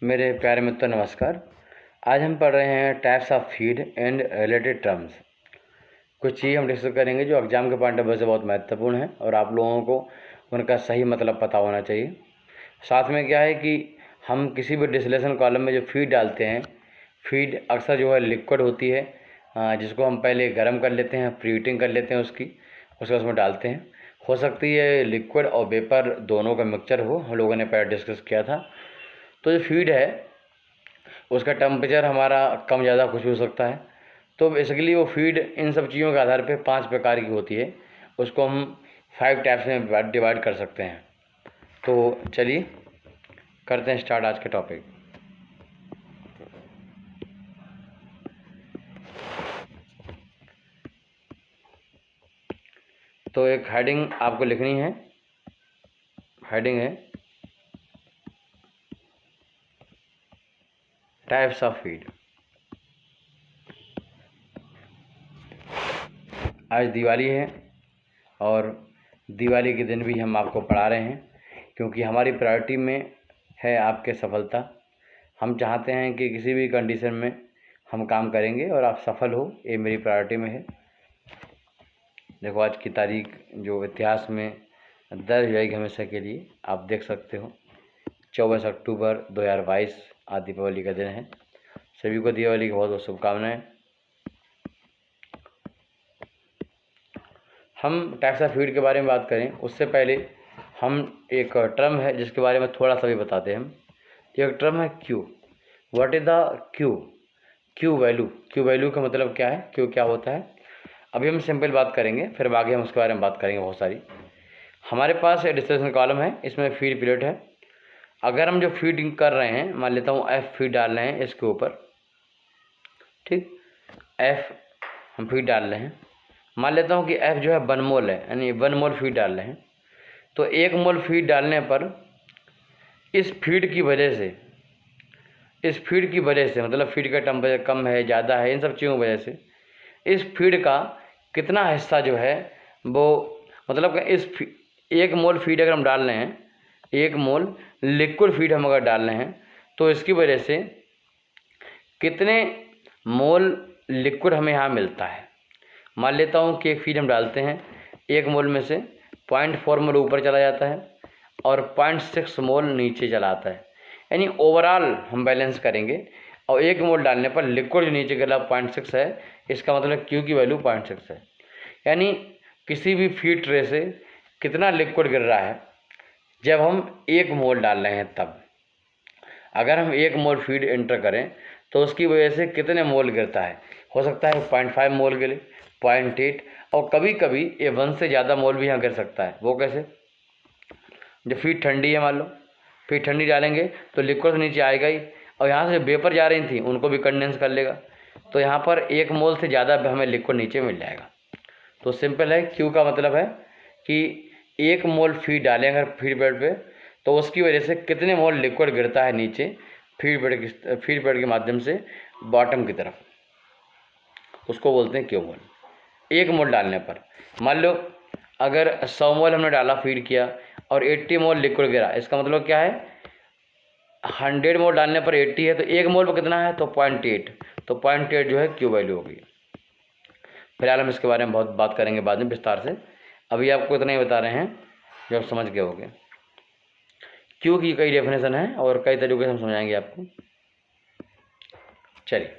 मेरे प्यारे मित्र नमस्कार। आज हम पढ़ रहे हैं types of feed and related terms. कुछ चीज़ हम डिस्कस करेंगे जो एग्जाम के पॉइंट ऑफ व्यू से बहुत महत्वपूर्ण है और आप लोगों को उनका सही मतलब पता होना चाहिए। साथ में क्या है कि हम किसी भी डिस्टिलेशन कॉलम में जो फीड डालते हैं, फीड अक्सर जो है लिक्विड होती है, जिसको हम पहले गर्म कर लेते हैं, प्रीहीटिंग कर लेते हैं उसको उसमें डालते हैं। हो सकती है लिक्विड और वेपर दोनों का मिक्सचर हो, हम लोगों ने पहले डिस्कस किया था। तो जो फीड है उसका टेम्परेचर हमारा कम ज़्यादा कुछ हो सकता है। तो बेसिकली वो फीड इन सब चीज़ों के आधार पे 5 प्रकार की होती है। उसको हम 5 टाइप्स में डिवाइड कर सकते हैं। तो चलिए करते हैं स्टार्ट आज के टॉपिक। तो एक हेडिंग आपको लिखनी है। हेडिंग है टाइप्स ऑफ फीड। आज दिवाली है और दिवाली के दिन भी हम आपको पढ़ा रहे हैं क्योंकि हमारी प्रायोरिटी में है आपके सफलता। हम चाहते हैं कि किसी भी कंडीशन में हम काम करेंगे और आप सफल हो, ये मेरी प्रायोरिटी में है। देखो आज की तारीख जो इतिहास में दर्ज हो जाएगी हमेशा के लिए, आप देख सकते हो 24 अक्टूबर 2022 आज दीपावली का दिन है। सभी को दीपावली की बहुत बहुत शुभकामनाएं। हम टाइप्स ऑफ फीड के बारे में बात करें उससे पहले हम एक टर्म है जिसके बारे में थोड़ा सा भी बताते हैं हम। एक टर्म है Q. What is the Q? Q value. Q value का मतलब क्या है, क्यू क्या होता है, अभी हम सिंपल बात करेंगे, फिर आगे हम उसके बारे में बात करेंगे बहुत सारी। हमारे पास एक डिस्टिलेशन कॉलम है, इसमें फीड प्लेट है। अगर हम जो फीडिंग कर रहे हैं, मान लेता हूँ एफ फीड डाल रहे हैं इसके ऊपर, ठीक, एफ हम फीड डाल रहे हैं। मान लेता हूँ कि एफ जो है 1 मोल है, यानी 1 मोल फीड डाल रहे हैं। तो 1 मोल फीड डालने पर इस फीड की वजह से मतलब फीड का टेम्परेचर कम है ज़्यादा है, इन सब चीज़ों की वजह से इस फीड का कितना हिस्सा जो है वो, मतलब इस 1 मोल फीड अगर हम डाल रहे हैं, 1 मोल लिक्विड फीड हम अगर डाल रहे हैं, तो इसकी वजह से कितने मोल लिक्विड हमें यहाँ मिलता है। मान लेता हूँ कि एक फीड हम डालते हैं, 1 मोल में से 0.4 मोल ऊपर चला जाता है और 0.6 मोल नीचे चला आता है, यानी ओवरऑल हम बैलेंस करेंगे। और 1 मोल डालने पर लिक्विड जो नीचे गिरा 0.6 है, इसका मतलब क्यू की वैल्यू 0.6 है। यानी किसी भी फीड ट्रे से कितना लिक्विड गिर रहा है जब हम 1 मोल डाल रहे हैं तब। अगर हम 1 मोल फीड एंटर करें तो उसकी वजह से कितने मोल गिरता है, हो सकता है 0.5 मोल गिरे, 0.8, और कभी कभी ये 1 से ज़्यादा मोल भी यहाँ गिर सकता है। वो कैसे? जब फीड ठंडी है, मान लो फीड ठंडी डालेंगे तो लिक्विड नीचे आएगा ही, और यहाँ से वेपर जा रही थी उनको भी कंडेंस कर लेगा, तो यहाँ पर 1 मोल से ज़्यादा हमें लिक्विड नीचे मिल जाएगा। तो सिंपल है, क्यू का मतलब है कि 1 मोल फीड डालें अगर फीड बेड पे, तो उसकी वजह से कितने मोल लिक्विड गिरता है नीचे फीड बेड के माध्यम से बॉटम की तरफ, उसको बोलते हैं क्यू मोल। 1 मोल डालने पर मान लो अगर 100 मोल हमने डाला, फीड किया और 80 मोल लिक्विड गिरा, इसका मतलब क्या है, 100 मोल डालने पर 80 है तो 1 मोल पर कितना है, तो 0.8, तो 0.8 जो है क्यू वैल्यू होगी। फिलहाल हम इसके बारे में बहुत बात करेंगे बाद में विस्तार से, अभी आपको इतना ही बता रहे हैं जो आप समझ गए होंगे। क्यू की कई डेफिनेशन है और कई तरीके से हम समझाएंगे आपको। चलिए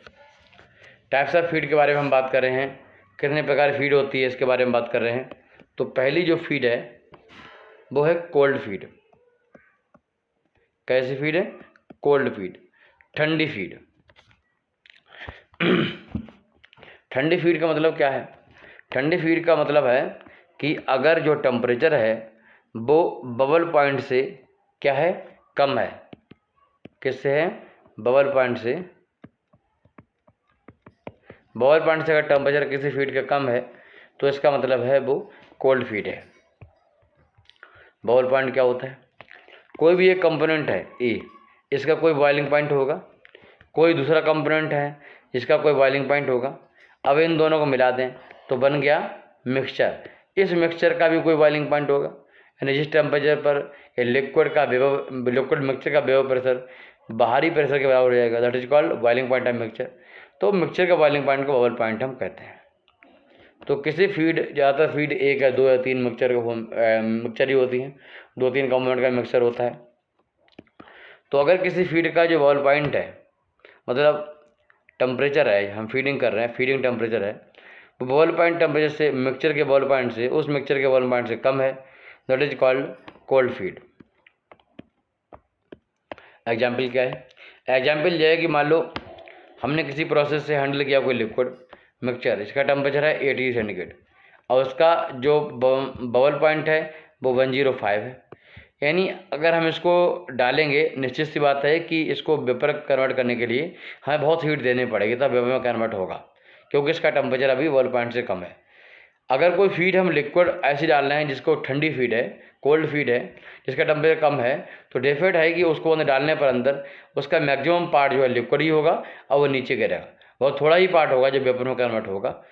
टाइप्स ऑफ फीड के बारे में हम बात कर रहे हैं, कितने प्रकार की फीड होती है इसके बारे में बात कर रहे हैं। तो पहली जो फीड है वो है कोल्ड फीड। कैसी फीड है? कोल्ड फीड, ठंडी फीड। ठंडी फीड का मतलब क्या है? ठंडी फीड का मतलब है कि अगर जो टेम्परेचर है वो बबल पॉइंट से क्या है, कम है। किससे है? बबल पॉइंट से। बबल पॉइंट से अगर टेम्परेचर किसी फीड का कम है तो इसका मतलब है वो कोल्ड फीड है। बबल पॉइंट क्या होता है? कोई भी एक कंपोनेंट है ए, इसका कोई बॉइलिंग पॉइंट होगा, कोई दूसरा कंपोनेंट है जिसका कोई बॉइलिंग पॉइंट होगा। अब इन दोनों को मिला दें तो बन गया मिक्सचर। इस मिक्सचर का भी कोई बॉइलिंग पॉइंट होगा, यानी जिस टेम्परेचर पर लिक्विड मिक्सचर का वेपर प्रेशर बाहरी प्रेशर के बराबर हो जाएगा, that is called boiling point of mixture. तो मिक्सचर का बॉइलिंग पॉइंट को बबल पॉइंट हम कहते हैं। तो किसी फीड, ज़्यादातर फीड 1 या 2 या 3 मिक्सचर ही होती हैं, 2-3 कंपोनेंट का मिक्सचर होता है। तो अगर किसी फीड का जो बबल पॉइंट है, मतलब टेम्परेचर है, हम फीडिंग कर रहे हैं, फीडिंग टेम्परेचर है, वो बबल पॉइंट टेम्परेचर से मिक्सचर के बबल पॉइंट से, उस मिक्सचर के बबल पॉइंट से कम है, that is called cold feed. Example क्या है? एग्जाम्पल यह है कि मान लो हमने किसी प्रोसेस से हैंडल किया कोई लिक्विड मिक्सचर, इसका टेम्परेचर है 80 सेंटीग्रेड और उसका जो बबल पॉइंट है वो 105 है। यानी अगर हम इसको डालेंगे, निश्चित सी बात है कि इसको वेपर कन्वर्ट करने के लिए हमें बहुत हीट देनी पड़ेगी, तब वेपर में कन्वर्ट होगा, क्योंकि इसका टेम्परेचर अभी बबल पॉइंट से कम है। अगर कोई फीड हम लिक्विड ऐसी डाल रहे हैं जिसको ठंडी फीड है, कोल्ड फीड है, जिसका टेम्परेचर कम है, तो डेफिनेट है कि उसको अंदर डालने पर अंदर उसका मैक्सिमम पार्ट जो है लिक्विड ही होगा और वो नीचे गिरेगा। बहुत थोड़ा ही पार्ट होगा जो वेपर में कन्वर्ट होगा,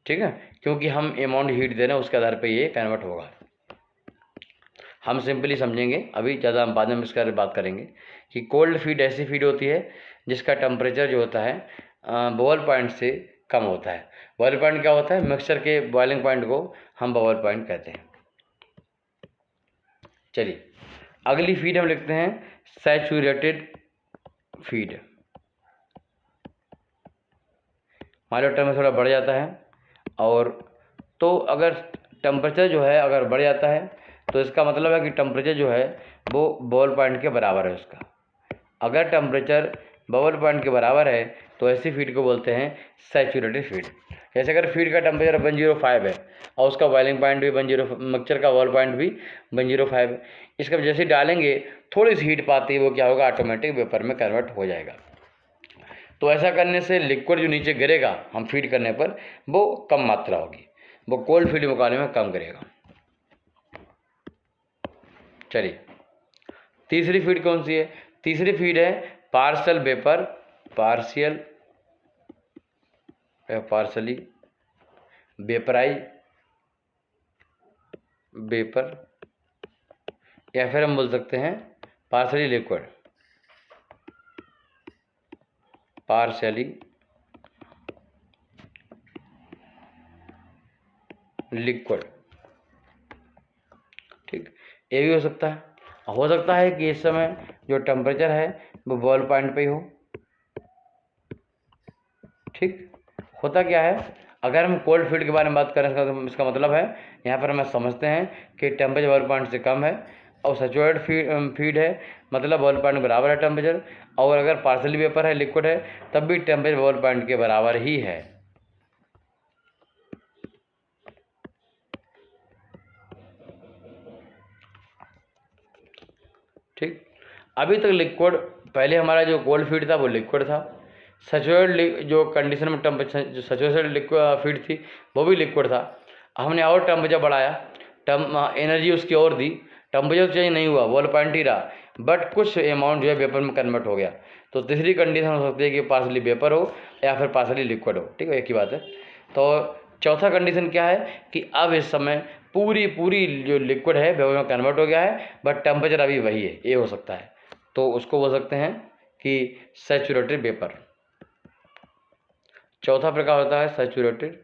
ठीक है, क्योंकि हम अमाउंट हीट दे रहे हैं उसके आधार पर ये कन्वर्ट होगा। हम सिंपली समझेंगे, अभी ज़्यादा हम बाद में इसके बारे में बात करेंगे कि कोल्ड फीड ऐसी फीड होती है जिसका टेम्परेचर जो होता है बबल पॉइंट से कम होता है। बबल पॉइंट क्या होता है? मिक्सचर के बॉइलिंग पॉइंट को हम बबल पॉइंट कहते हैं। चलिए अगली फीड हम लिखते हैं सैचुरेटेड फीड। मान लो टेम्परेचर थोड़ा बढ़ जाता है, और तो अगर टेम्परेचर जो है अगर बढ़ जाता है तो इसका मतलब है कि टेम्परेचर जो है वो बबल पॉइंट के बराबर है उसका। अगर टेम्परेचर बबल पॉइंट के बराबर है तो ऐसी फीड को बोलते हैं सैचुरेटेड फीड। जैसे अगर फीड का टेम्परेचर 105 है और उसका बॉइलिंग पॉइंट भी 10, मिक्सचर का बॉइल पॉइंट भी 105 है, इसका जैसे डालेंगे थोड़ी सी हीट पाती है, वो क्या होगा? ऑटोमेटिक वेपर में कन्वर्ट हो जाएगा। तो ऐसा करने से लिक्विड जो नीचे गिरेगा हम फीड करने पर वो कम मात्रा होगी, वो कोल्ड फीड मुकाबले में कम गिरेगा। चलिए तीसरी फीड कौन सी है? तीसरी फीड है partial vapour, partially vaporise vapour, या फिर हम बोल सकते हैं पार्शली लिक्विड, पार्शली लिक्विड, ठीक, ये भी हो सकता है। हो सकता है कि इस समय जो टेम्परेचर है वो बॉइल पॉइंट पे ही हो, ठीक। होता क्या है, अगर हम कोल्ड फीड के बारे में बात करें इसका मतलब है यहाँ पर हम समझते हैं कि टेम्परेचर बॉइल पॉइंट से कम है, और सैचुरेटेड फीड है मतलब बॉइल पॉइंट बराबर है टेम्परेचर, और अगर पार्शली वेपर है, लिक्विड है, तब भी टेम्परेचर बॉइल पॉइंट के बराबर ही है। ठीक, अभी तक लिक्विड, पहले हमारा जो कोल्ड फीड था वो लिक्विड था, सैचुरेटेड जो कंडीशन में टेम्परेचर जो सैचुरेटेड फीड थी वो भी लिक्विड था। हमने और टेम्परेचर बढ़ाया, एनर्जी उसकी और दी, टेम्परेचर चेंज नहीं हुआ, बॉइल पॉइंट ही रहा, बट कुछ अमाउंट जो है वेपर में कन्वर्ट हो गया। तो तीसरी कंडीशन हो सकती है कि पार्शली वेपर हो या फिर पार्शली लिक्विड हो, ठीक है, एक ही बात है। तो चौथा कंडीशन क्या है कि अब इस समय पूरी जो लिक्विड है वेपर में कन्वर्ट हो गया है, बट टेम्परेचर अभी वही है, ये हो सकता है। तो उसको बोल सकते हैं कि सैचुरेटेड वेपर। चौथा प्रकार होता है सैचुरेटेड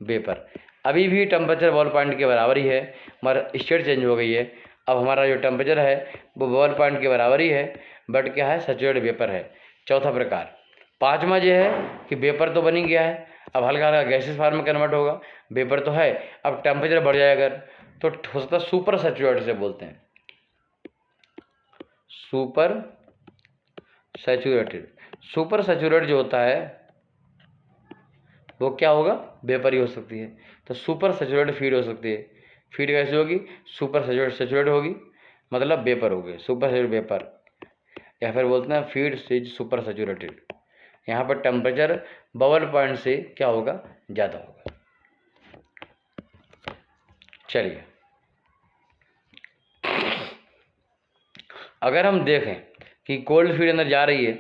वेपर। अभी भी टेम्परेचर बॉइल पॉइंट के बराबर ही है, मगर स्टेट चेंज हो गई है। अब हमारा जो टेम्परेचर है वो बॉइल पॉइंट के बराबर ही है, बट क्या है? सैचुरेटेड वेपर है, चौथा प्रकार। पांचवा ये है कि वेपर तो बन ही गया है, अब हल्का हल्का गैसेस फॉर्म में कन्वर्ट होगा, वेपर तो है, अब टेम्परेचर बढ़ जाए अगर तो हो सकता है सुपर सैचुरेटेड से बोलते हैं, सुपर सैचुरेटेड। सुपर सैचुरेटेड जो होता है वो क्या होगा? वेपर ही हो सकती है। तो सुपर सैचुरेटेड फीड हो सकती है। फीड कैसे होगी? सुपर सैचुरेटेड होगी, मतलब वेपर हो गई, सुपर सैचुरेटेड वेपर, या फिर बोलते हैं फीड इज सुपर सैचुरेटेड। यहाँ पर टेम्परेचर बबल पॉइंट से क्या होगा? ज़्यादा होगा। चलिए अगर हम देखें कि कोल्ड फीड अंदर जा रही है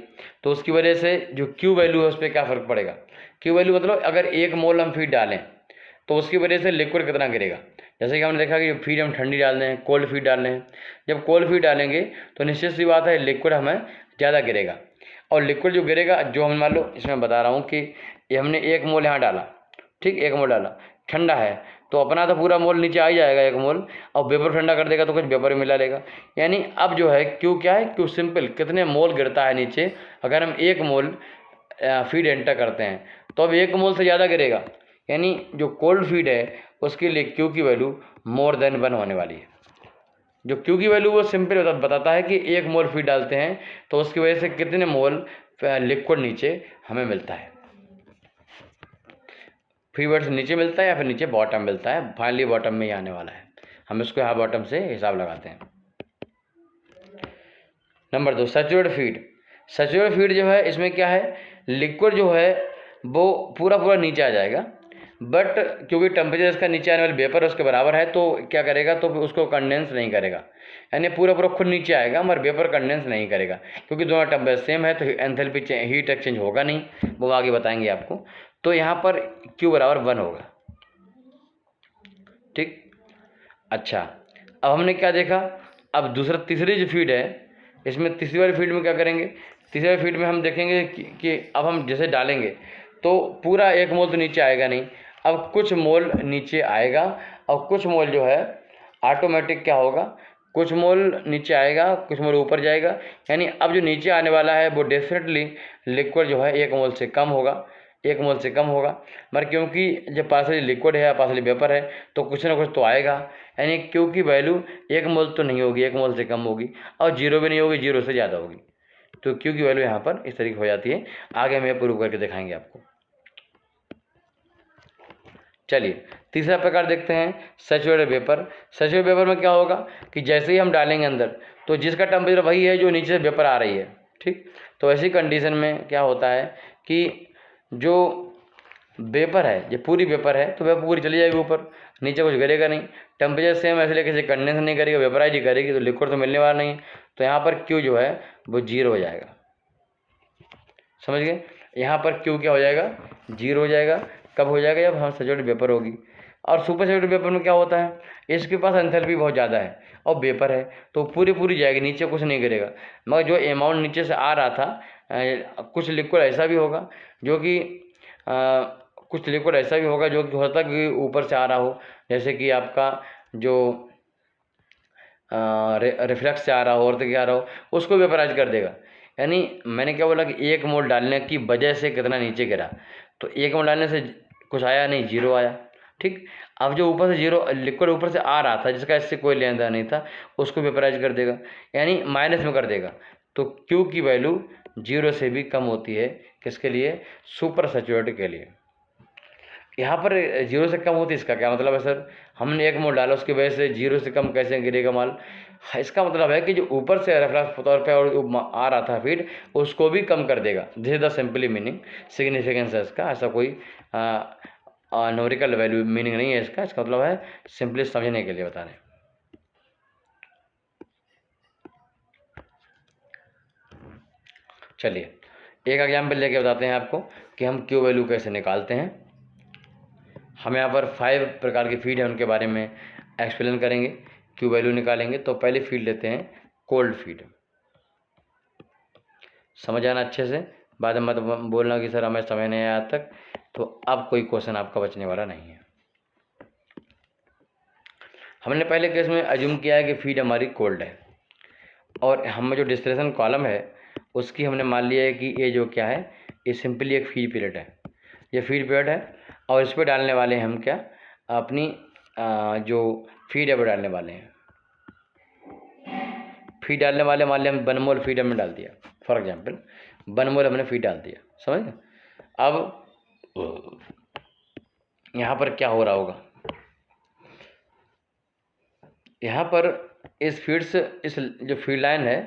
तो उसकी वजह से जो क्यू वैल्यू है उस पर क्या फ़र्क पड़ेगा? क्यू वैल्यू मतलब अगर 1 मोल हम फीड डालें तो उसकी वजह से लिक्विड कितना गिरेगा। जैसे कि हमने देखा कि फीड हम ठंडी डाल रहे हैं, कोल्ड फीड डाल रहे हैं। जब कोल्ड फीड डालेंगे तो निश्चित सी बात है लिक्विड हमें ज़्यादा गिरेगा। और लिक्विड जो गिरेगा, जो हम मान लो इसमें बता रहा हूँ कि ये हमने 1 मोल यहाँ डाला, ठीक, 1 मोल डाला, ठंडा है तो अपना तो पूरा मोल नीचे आ ही जाएगा 1 मोल, और वेपर ठंडा कर देगा तो कुछ वेपर मिला लेगा। यानी अब जो है क्यू क्या है, क्यू सिंपल कितने मोल गिरता है नीचे अगर हम 1 मोल फीड एंटर करते हैं, तो अब 1 मोल से ज़्यादा गिरेगा। यानी जो कोल्ड फीड है उसके लिए क्यू की वैल्यू मोर देन 1 होने वाली है। जो क्यू की वैल्यू वो सिंपल बताता है कि 1 मोल फीड डालते हैं तो उसकी वजह से कितने मोल लिक्विड नीचे हमें मिलता है। फ्री वर्ड से नीचे मिलता है या फिर नीचे बॉटम मिलता है, फाइनली बॉटम में ही आने वाला है। हम इसको यहाँ बॉटम से हिसाब लगाते हैं। Number 2, saturated feed. Saturated feed जो है इसमें क्या है, लिक्विड जो है वो पूरा नीचे आ जाएगा, बट क्योंकि टेम्परेचर इसका नीचे आने वाले वेपर उसके बराबर है तो क्या करेगा, तो उसको कंडेंस नहीं करेगा। यानी पूरा खुद नीचे आएगा मगर वेपर कंडेंस नहीं करेगा, क्योंकि दोनों टेम्परेचर सेम है तो एंथैल्पी हीट एक्सचेंज होगा नहीं, वो आगे बताएंगे आपको। तो यहाँ पर Q बराबर 1 होगा, ठीक। अच्छा, अब हमने क्या देखा, अब तीसरी जो फीड है इसमें तीसरी वाली फीड में क्या करेंगे, तीसरी वाली फीड में हम देखेंगे कि अब हम जैसे डालेंगे तो पूरा 1 मोल तो नीचे आएगा नहीं, अब कुछ मोल नीचे आएगा और कुछ मोल जो है ऑटोमेटिक क्या होगा, कुछ मोल नीचे आएगा कुछ मोल ऊपर जाएगा। यानी अब जो नीचे आने वाला है वो डेफिनेटली लिक्विड जो है 1 मोल से कम होगा, 1 मोल से कम होगा, मगर क्योंकि जब पार्सली लिक्विड है या पार्सली वेपर है तो कुछ ना कुछ तो आएगा। यानी क्यू की वैल्यू 1 मोल तो नहीं होगी, 1 मोल से कम होगी, और 0 भी नहीं होगी, 0 से ज़्यादा होगी। तो क्यू की वैल्यू यहाँ पर इस तरीके हो जाती है। आगे हम प्रूव करके दिखाएंगे आपको। चलिए तीसरा प्रकार देखते हैं, सैचुरेटेड वेपर। सैचुरेटेड वेपर में क्या होगा कि जैसे ही हम डालेंगे अंदर तो जिसका टेम्परेचर वही है जो नीचे से वेपर आ रही है, ठीक। तो ऐसी कंडीशन में क्या होता है कि जो वेपर है, जो पूरी वेपर है तो वह पूरी चली जाएगी ऊपर, नीचे कुछ गिरेगा नहीं, टेम्परेचर सेम है इसलिए किसी कंडेंस नहीं करेगी, वेपराइज ही करेगी, तो लिक्विड तो मिलने वाला नहीं। तो यहाँ पर क्यू जो है वो 0 हो जाएगा, समझ गए। यहाँ पर क्यू क्या हो जाएगा, 0 हो जाएगा। कब हो जाएगा, जब हम सैचुरेटेड वेपर होगी। और सुपर सैचुरेटेड वेपर में क्या होता है, इसके पास एंथैल्पी बहुत ज़्यादा है और वेपर है तो पूरी जाएगी, नीचे कुछ नहीं गिरेगा। मगर जो अमाउंट नीचे से आ रहा था, कुछ लिक्विड ऐसा भी होगा जो कि कुछ लिक्विड ऐसा भी होगा जो कि हो सकता है कि ऊपर से आ रहा हो, जैसे कि आपका जो रिफ्लेक्स से आ रहा हो और तो क्या आ रहा हो, उसको वेपराइज कर देगा। यानी मैंने क्या बोला कि 1 मोल डालने की वजह से कितना नीचे गिरा, तो 1 मोल डालने से कुछ आया नहीं, 0 आया, ठीक। अब जो ऊपर से 0 लिक्विड ऊपर से आ रहा था जिसका इससे कोई लेना देना नहीं था, उसको वेपराइज कर देगा, यानी माइनस में कर देगा। तो क्यू की वैल्यू 0 से भी कम होती है, किसके लिए, सुपर सैचुरेटेड के लिए। यहाँ पर 0 से कम होती है, इसका क्या मतलब है सर, हमने 1 मोल डाला उसकी वजह से 0 से कम कैसे गिरेगा माल। इसका मतलब है कि जो ऊपर से रेफरेंस तौर पे और आ रहा था फीड उसको भी कम कर देगा। This is the simply meaning, significance है इसका, ऐसा कोई न्यूमेरिकल वैल्यू मीनिंग नहीं है इसका। इसका मतलब है सिंपली समझने के लिए बता रहे हैं। चलिए एक एग्जाम्पल लेके बताते हैं आपको कि हम क्यू वैल्यू कैसे निकालते हैं। हम यहाँ पर 5 प्रकार की फीड है उनके बारे में एक्सप्लेन करेंगे, क्यू वैल्यू निकालेंगे। तो पहली फीड लेते हैं कोल्ड फीड, समझ आना अच्छे से, बाद में मत बोलना कि सर हमें समझ नहीं आया तक, तो अब कोई क्वेश्चन आपका बचने वाला नहीं है। हमने पहले केस में अज्यूम किया है कि फीड हमारी कोल्ड है और हमें जो डिस्टिलेशन कॉलम है उसकी हमने मान लिया है कि ये जो क्या है, ये सिंपली एक फीड पीरियड है, ये फीड पीरियड है और इस पर डालने वाले हैं हम क्या, अपनी जो फीड है वो डालने वाले हैं। फीड डालने वाले मान लिया हम 1 मोल फीड हमने डाल दिया, फॉर एग्जांपल 1 मोल हमने फीड डाल दिया, समझ गए। अब यहाँ पर क्या हो रहा होगा, यहाँ पर इस फीड से, इस जो फीड लाइन है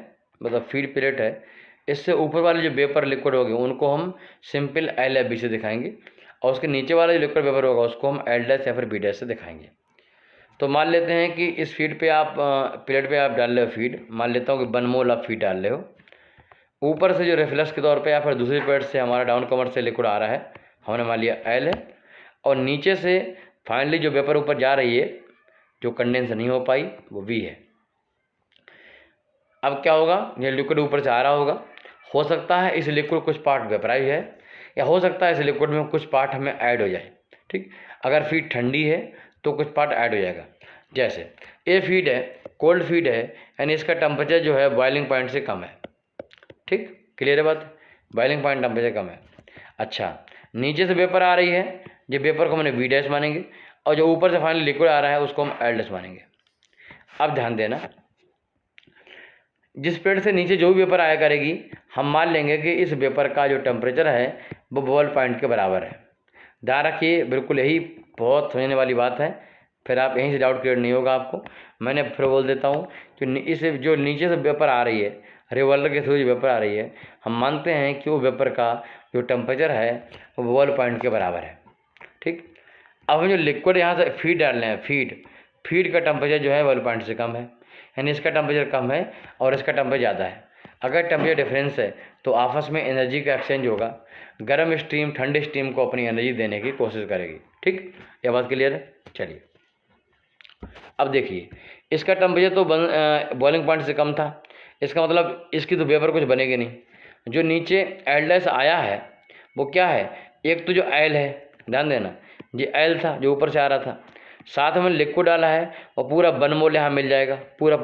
मतलब फीड पीरियड है, इससे ऊपर वाले जो वेपर लिक्विड होंगे उनको हम सिंपल LFB से दिखाएंगे और उसके नीचे वाला जो लिक्विड वेपर होगा उसको हम L डैश या फिर B डैश से दिखाएंगे। तो मान लेते हैं कि इस फीड पे आप पीरियड पे आप डाल रहे हो फीड, मान लेता हूँ कि 1 मोल आप फीड डाल रहे हो, ऊपर से जो रिफ्लक्स के तौर पे या फिर दूसरी पीरियड से हमारा डाउन कमर से लिक्विड आ रहा है, हमने मान लिया L है, और नीचे से फाइनली जो वेपर ऊपर जा रही है जो कंडेंस नहीं हो पाई वो V है। अब क्या होगा, ये लिक्विड ऊपर से आ रहा होगा हो सकता है इस लिक्विड कुछ पार्ट वेपराइज है, या हो सकता है इस लिक्विड में कुछ पार्ट हमें ऐड हो जाए। ठीक, अगर फीड ठंडी है तो कुछ पार्ट ऐड हो जाएगा। जैसे ये फीड है, कोल्ड फीड है, यानी इसका टेम्परेचर जो है बॉइलिंग पॉइंट से कम है। ठीक, क्लियर है बात, बॉइलिंग पॉइंट टेम्परेचर कम है। अच्छा, नीचे से वेपर आ रही है, जो वेपर को हमने वी डैश मानेंगे, और जो ऊपर से फाइनली लिक्विड आ रहा है उसको हम एल डैश मानेंगे। अब ध्यान देना, जिस प्लेट से नीचे जो भी वेपर आया करेगी, हम मान लेंगे कि इस वेपर का जो टेम्परेचर है वो बबल पॉइंट के बराबर है। ध्यान रखिए, बिल्कुल यही बहुत समझने वाली बात है, फिर आप यहीं से डाउट क्लियर नहीं होगा आपको। मैंने फिर बोल देता हूँ कि इस जो नीचे से वेपर आ रही है, रिवॉल्वर के थ्रू जो वेपर आ रही है, हम मानते हैं कि वो वेपर का जो टेम्परेचर है वो बबल पॉइंट के बराबर है। ठीक, अब हम जो लिक्विड यहाँ से फीड डाल रहे हैं, फीड का टेम्परेचर जो है बबल पॉइंट से कम है, यानी इसका टेम्परेचर कम है और इसका टेम्परेचर ज़्यादा है। अगर टेम्परेचर डिफरेंस है तो आपस में एनर्जी का एक्सचेंज होगा, गर्म स्टीम ठंडे स्टीम को अपनी एनर्जी देने की कोशिश करेगी। ठीक, यह बात क्लियर है। चलिए अब देखिए, इसका टेम्परेचर तो बॉइलिंग पॉइंट से कम था, इसका मतलब इसकी तो वेपर कुछ बनेगी नहीं। जो नीचे एल डैश आया है वो क्या है, एक तो जो एल है, ध्यान देना, ये एल था जो ऊपर से आ रहा था, साथ में लिक्विड डाला है और पूरा 1 मोल यहाँ मिल जाएगा। पूरा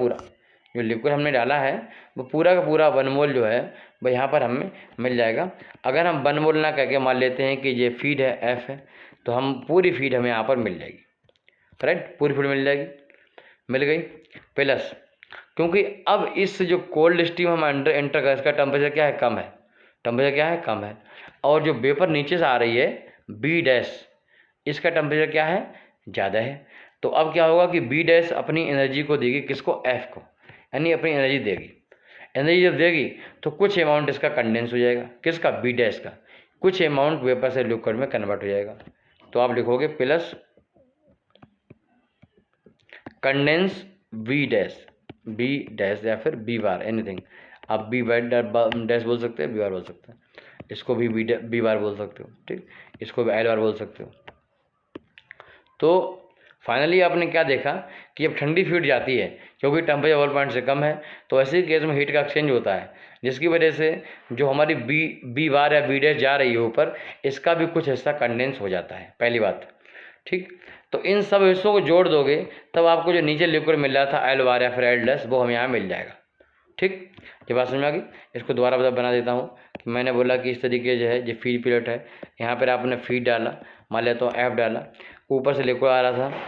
जो लिक्विड हमने डाला है वो पूरा का पूरा 1 मोल जो है वो यहाँ पर हमें मिल जाएगा। अगर हम 1 मोल ना कह के मान लेते हैं कि ये फीड है एफ है, तो हम पूरी फीड हमें यहाँ पर मिल जाएगी। राइट, पूरी फीड मिल जाएगी, मिल गई। प्लस क्योंकि अब इस जो कोल्ड स्टीम हम एंटर कर, इसका टेम्परेचर क्या है, कम है, टेम्परेचर क्या है, कम है, और जो वेपर नीचे से आ रही है बी डैश, इसका टेम्परेचर क्या है, ज़्यादा है। तो अब क्या होगा कि बी डैश अपनी एनर्जी को देगी, किसको, एफ को, यानी अपनी एनर्जी देगी। एनर्जी जब देगी तो कुछ अमाउंट इसका कंडेंस हो जाएगा, किसका, बी डैश का, कुछ अमाउंट वेपर से लिक्विड में कन्वर्ट हो जाएगा। तो आप लिखोगे प्लस कंडेंस बी डैश या फिर बी बार, एनीथिंग, आप बी डैश बोल सकते हैं, बी बार बोल सकते हैं, इसको भी बी बार बोल सकते हो। ठीक, इसको भी एल बार बोल सकते हो। तो फाइनली आपने क्या देखा कि जब ठंडी फीड जाती है, क्योंकि टेम्परेचर बबल पॉइंट से कम है, तो ऐसे केस में हीट का एक्सचेंज होता है, जिसकी वजह से जो हमारी बी बार या बी डैश जा रही है ऊपर, इसका भी कुछ हिस्सा कंडेंस हो जाता है, पहली बात। ठीक, तो इन सब हिस्सों को जोड़ दोगे तब आपको जो नीचे लिक्विड मिल रहा था एल बार या फिर एल डैश, वो हमें यहाँ मिल जाएगा। ठीक, ये बात समझ में आ गई। इसको दोबारा बना देता हूँ कि मैंने बोला कि इस तरीके जो है जो फीड प्लेट है, यहाँ पर आपने फीड डाला, मान लेता हूँ एफ डाला, ऊपर से लिक्विड आ रहा था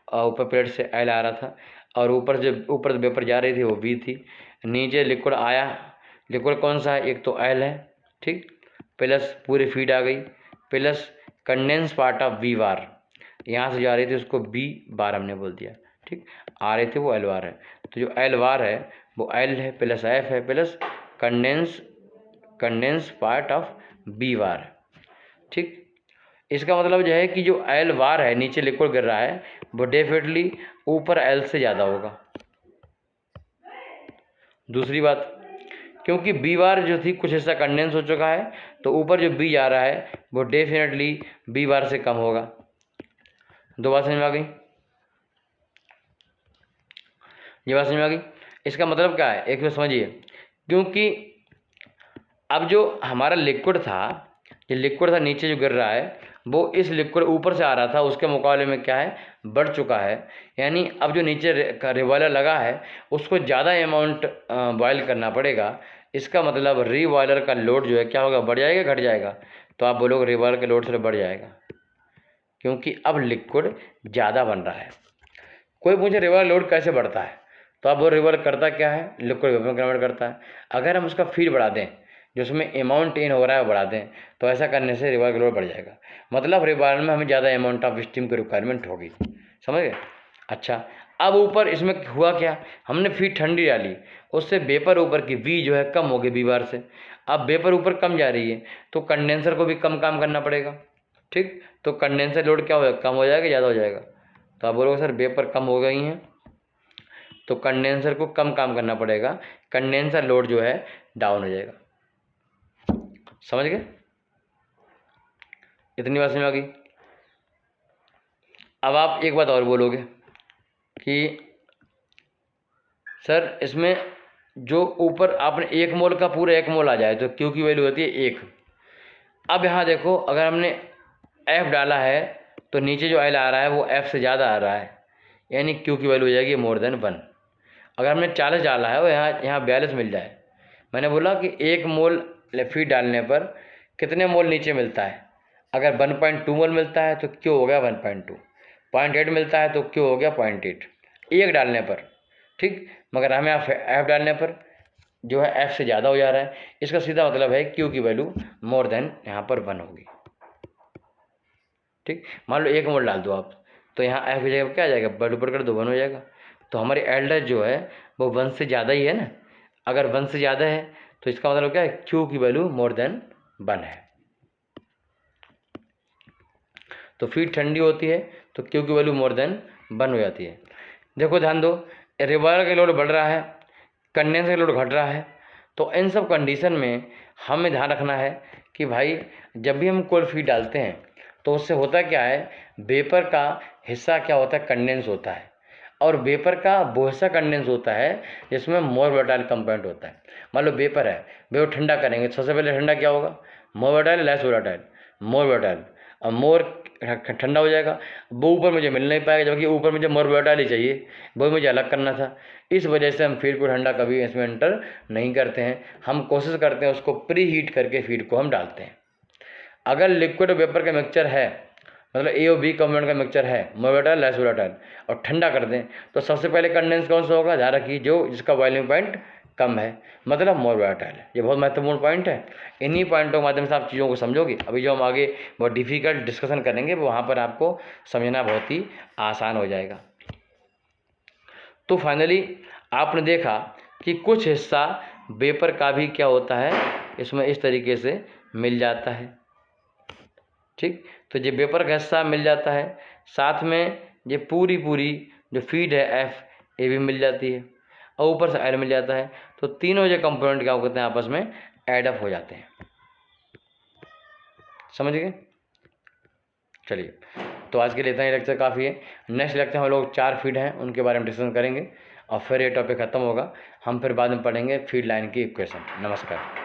और ऊपर प्लेट से एल आ रहा था, और ऊपर वेपर जा रही थी वो बी थी, नीचे लिक्विड आया, लिक्विड कौन सा है, एक तो एल है। ठीक, प्लस पूरी फीड आ गई, plus condense part of B bar, यहाँ से जा रही थी उसको बी बार हमने बोल दिया। ठीक, आ रही थी वो एल बार है, तो जो एल बार है वो एल है प्लस एफ है plus condense part of B bar. ठीक, इसका मतलब जो है कि जो एल बार है, नीचे लिक्विड गिर रहा है, वो डेफिनेटली ऊपर एल से ज़्यादा होगा। दूसरी बात, क्योंकि बी बार जो थी कुछ हिस्सा कंडेंस हो चुका है, तो ऊपर जो बी जा रहा है वो डेफिनेटली बी बार से कम होगा। दो बात समझ में आ गई, ये बात समझ में आ गई। इसका मतलब क्या है, एक बार समझिए, क्योंकि अब जो हमारा लिक्विड था, ये लिक्विड था नीचे जो गिर रहा है, वो इस लिक्विड ऊपर से आ रहा था, उसके मुकाबले में क्या है, बढ़ चुका है। यानी अब जो नीचे रिबॉयलर लगा है उसको ज़्यादा अमाउंट बॉयल करना पड़ेगा। इसका मतलब रिबॉयलर का लोड जो है क्या होगा, बढ़ जाएगा, घट जाएगा। तो आप बोलोगे रिबॉयलर के लोड से बढ़ जाएगा, क्योंकि अब लिक्विड ज़्यादा बन रहा है। कोई पूछे रिबॉयलर लोड कैसे बढ़ता है, तो आप वो रिबॉयलर करता क्या है, लिक्विड वेपर में कन्वर्ट करता है। अगर हम उसका फीड बढ़ा दें, जो उसमें अमाउंट इन हो रहा है वो बढ़ा दें, तो ऐसा करने से रिबॉयलर का लोड बढ़ जाएगा, मतलब रिबॉयलर में हमें ज़्यादा अमाउंट ऑफ स्टीम की रिक्वायरमेंट होगी। समझ गए। अच्छा, अब ऊपर इसमें हुआ क्या, हमने फीड ठंडी डाली, उससे वेपर ऊपर की वी जो है कम हो गई बी बार से। अब वेपर ऊपर कम जा रही है तो कंडेंसर को भी कम काम करना पड़ेगा। ठीक, तो कंडेंसर लोड क्या हो जाएगा, कम हो जाएगा, ज़्यादा हो जाएगा। तो आप बोलोगे सर वेपर कम हो गई हैं, तो कंडेंसर को कम काम करना पड़ेगा, कंडेंसर लोड जो है डाउन हो जाएगा। समझ गए, इतनी बात समझ में आ गई। अब आप एक बात और बोलोगे कि सर इसमें जो ऊपर आपने 1 मोल का पूरा 1 मोल आ जाए तो क्यू की वैल्यू होती है 1। अब यहाँ देखो, अगर हमने एफ डाला है तो नीचे जो एल आ रहा है वो एफ से ज़्यादा आ रहा है, यानी क्यू की वैल्यू हो जाएगी मोर देन 1। अगर हमने 40 डाला है और यहाँ 42 मिल जाए, मैंने बोला कि 1 मोल फीड डालने पर कितने मोल नीचे मिलता है। अगर 1.2 मोल मिलता है तो क्यू हो गया 1.2, 0.8 मिलता है तो क्यू हो गया 0.8 1 डालने पर, ठीक। मगर हमें एफ डालने पर जो है एफ से ज़्यादा हो जा रहा है, इसका सीधा मतलब है क्यू की वैल्यू मोर देन यहाँ पर 1 होगी, ठीक। मान लो 1 मोल डाल दो आप, तो यहाँ एफ की जगह क्या आ जाएगा, बट ऊपर कर दो 1 हो जाएगा। तो हमारी एल्डर जो है वो 1 से ज़्यादा ही है ना। अगर 1 से ज़्यादा है तो इसका मतलब क्या है, क्यू की वैल्यू मोर देन 1 है। तो फीड ठंडी होती है तो क्यू की वैल्यू मोर देन 1 हो जाती है। देखो ध्यान दो, रिवर्स का लोड बढ़ रहा है, कंडेंसर का लोड घट रहा है, तो इन सब कंडीशन में हमें ध्यान रखना है कि भाई जब भी हम कोल्ड फीड डालते हैं तो उससे होता क्या है, वेपर का हिस्सा क्या होता है, कंडेंस होता है, और वेपर का वो हिस्सा कंडेंस होता है जिसमें मोर वोलेटाइल कंपोनेंट होता है। मान लो वेपर है, वेपर ठंडा करेंगे, सबसे पहले ठंडा क्या होगा, मोर वोलेटाइल लेस वोलेटाइल, मोर वोलेटाइल। अब मोर ठंडा हो जाएगा, वो ऊपर मुझे मिल नहीं पाएगा, जबकि ऊपर मुझे मोर वोलेटाइल ही चाहिए, वो मुझे अलग करना था। इस वजह से हम फीड को ठंडा कभी इसमें एंटर नहीं करते हैं, हम कोशिश करते हैं उसको प्री हीट करके फीड को हम डालते हैं। अगर लिक्विड वेपर का मिक्सचर है, मतलब ए और बी कंपाउंड का मिक्सचर है, मोर वोलेटाइल लेस वोलेटाइल, और ठंडा कर दें, तो सबसे पहले कंडेंस कौन सा होगा, ध्यान रखिए, जो जिसका बॉइलिंग पॉइंट कम है, मतलब मोर वोलेटाइल। ये बहुत महत्वपूर्ण पॉइंट है, इन्हीं पॉइंटों के माध्यम से आप चीज़ों को समझोगे। अभी जो हम आगे बहुत डिफिकल्ट डिस्कशन करेंगे वहाँ पर आपको समझना बहुत ही आसान हो जाएगा। तो फाइनली आपने देखा कि कुछ हिस्सा वेपर का भी क्या होता है, इसमें इस तरीके से मिल जाता है, ठीक। तो ये वेपर का हिस्सा मिल जाता है, साथ में ये पूरी जो फीड है एफ, ये भी मिल जाती है, और ऊपर से एल मिल जाता है। तो तीनों जो कंपोनेंट क्या होते हैं आपस में एड अप हो जाते हैं, समझ गए। चलिए, तो आज के लिए इतना ही लेक्चर काफ़ी है। नेक्स्ट लेक्चर हम लोग 4 फीड हैं उनके बारे में डिस्कशन करेंगे, और फिर ये टॉपिक ख़त्म होगा। हम फिर बाद में पढ़ेंगे फीड लाइन की इक्वेशन। नमस्कार।